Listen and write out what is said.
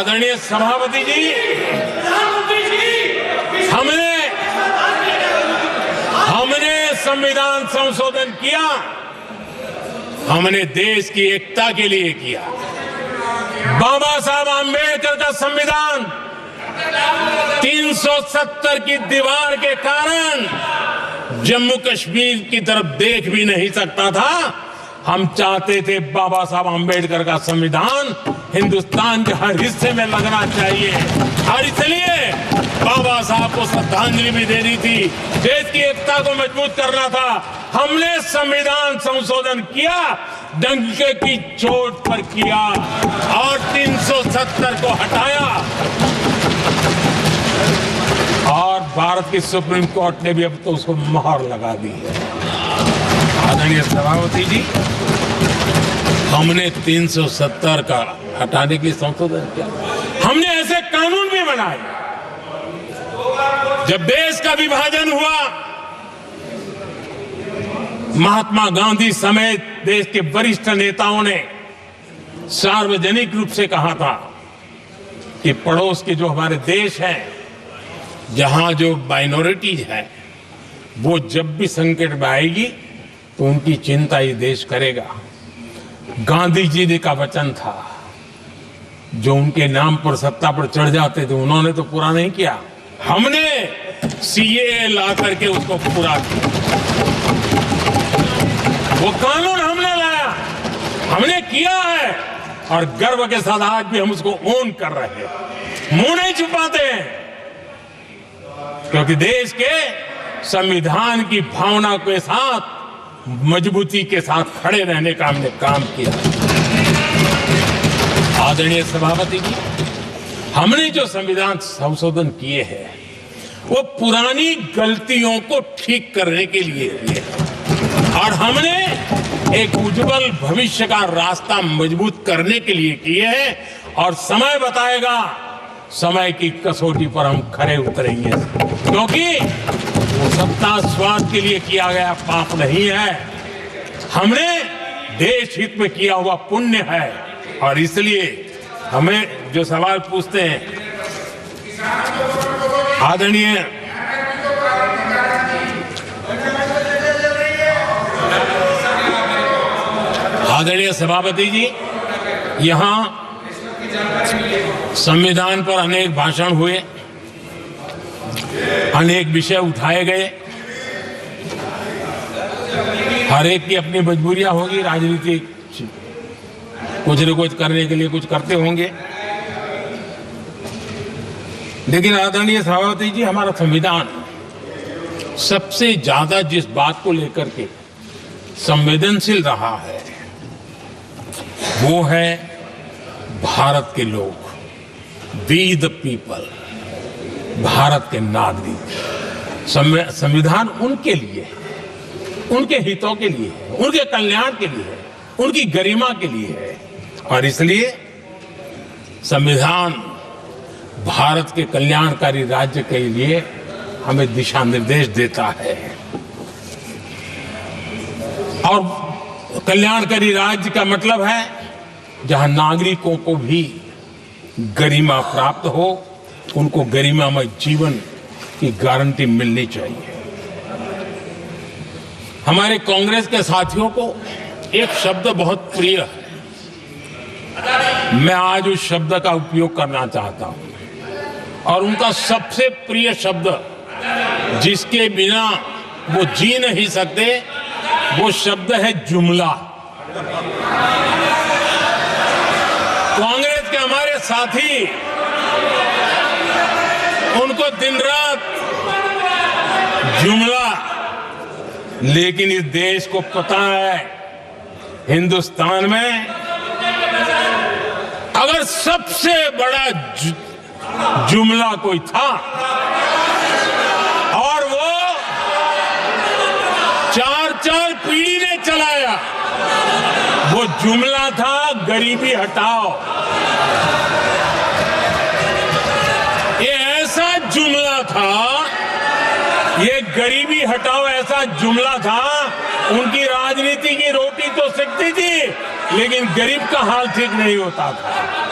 आदरणीय सभापति जी, हमने संविधान संशोधन किया, हमने देश की एकता के लिए किया। बाबा साहब आंबेडकर का संविधान 370 की दीवार के कारण जम्मू कश्मीर की तरफ देख भी नहीं सकता था। हम चाहते थे बाबा साहब आंबेडकर का संविधान हिंदुस्तान के हर हिस्से में लगना चाहिए, और इसलिए बाबा साहब को श्रद्धांजलि भी देनी थी, देश की एकता को मजबूत करना था। हमने संविधान संशोधन किया, डंके की चोट पर किया और 370 को हटाया। और भारत की सुप्रीम कोर्ट ने भी अब तो उसको मोहर लगा दी है। आदरणीय सभापति जी, हमने 370 का हटाने के लिए संशोधन किया। हमने ऐसे कानून भी बनाए। जब देश का विभाजन हुआ, महात्मा गांधी समेत देश के वरिष्ठ नेताओं ने सार्वजनिक रूप से कहा था कि पड़ोस के जो हमारे देश हैं, जहां जो माइनॉरिटीज है, वो जब भी संकट में आएगी तो उनकी चिंता ये देश करेगा। गांधी जी का वचन था, जो उनके नाम पर सत्ता पर चढ़ जाते थे उन्होंने तो पूरा नहीं किया। हमने सीएए ला करके उसको पूरा किया। वो कानून हमने लाया, हमने किया है, और गर्व के साथ आज भी हम उसको ओन कर रहे हैं, मुंह नहीं छुपाते हैं, क्योंकि देश के संविधान की भावना के साथ मजबूती के साथ खड़े रहने का हमने काम किया। आदरणीय सभापति जी, हमने जो संविधान संशोधन किए हैं वो पुरानी गलतियों को ठीक करने के लिए किए, और हमने एक उज्जवल भविष्य का रास्ता मजबूत करने के लिए किए हैं। और समय बताएगा, समय की कसौटी पर हम खरे उतरेंगे, क्योंकि वो सत्ता स्वार्थ के लिए किया गया पाप नहीं है, हमने देश हित में किया हुआ पुण्य है। और इसलिए हमें जो सवाल पूछते हैं आदरणीय सभापति जी, यहां संविधान पर अनेक भाषण हुए, अनेक विषय उठाए गए। हर एक की अपनी मजबूरियां होगी, राजनीति कुछ न कुछ करने के लिए कुछ करते होंगे, लेकिन आदरणीय सभापति जी, हमारा संविधान सबसे ज्यादा जिस बात को लेकर के संवेदनशील रहा है वो है भारत के लोग, वी द पीपल, भारत के नागरिक। संविधान उनके लिए है, उनके हितों के लिए है, उनके कल्याण के लिए है, उनकी गरिमा के लिए है। और इसलिए संविधान भारत के कल्याणकारी राज्य के लिए हमें दिशा निर्देश देता है, और कल्याणकारी राज्य का मतलब है जहां नागरिकों को भी गरिमा प्राप्त हो, उनको गरिमामय जीवन की गारंटी मिलनी चाहिए। हमारे कांग्रेस के साथियों को एक शब्द बहुत प्रिय है, मैं आज उस शब्द का उपयोग करना चाहता हूं, और उनका सबसे प्रिय शब्द जिसके बिना वो जी नहीं सकते, वो शब्द है जुमला। कांग्रेस के हमारे साथी उनको दिन रात जुमला, लेकिन इस देश को पता है हिंदुस्तान में अगर सबसे बड़ा जुमला कोई था और वो 4 पीढ़ी ने चलाया, वो जुमला था गरीबी हटाओ। ये ऐसा जुमला था, ये गरीबी हटाओ ऐसा जुमला था, उनकी राजनीति की रोटी तो सिकती थी, लेकिन गरीब का हाल ठीक नहीं होता था।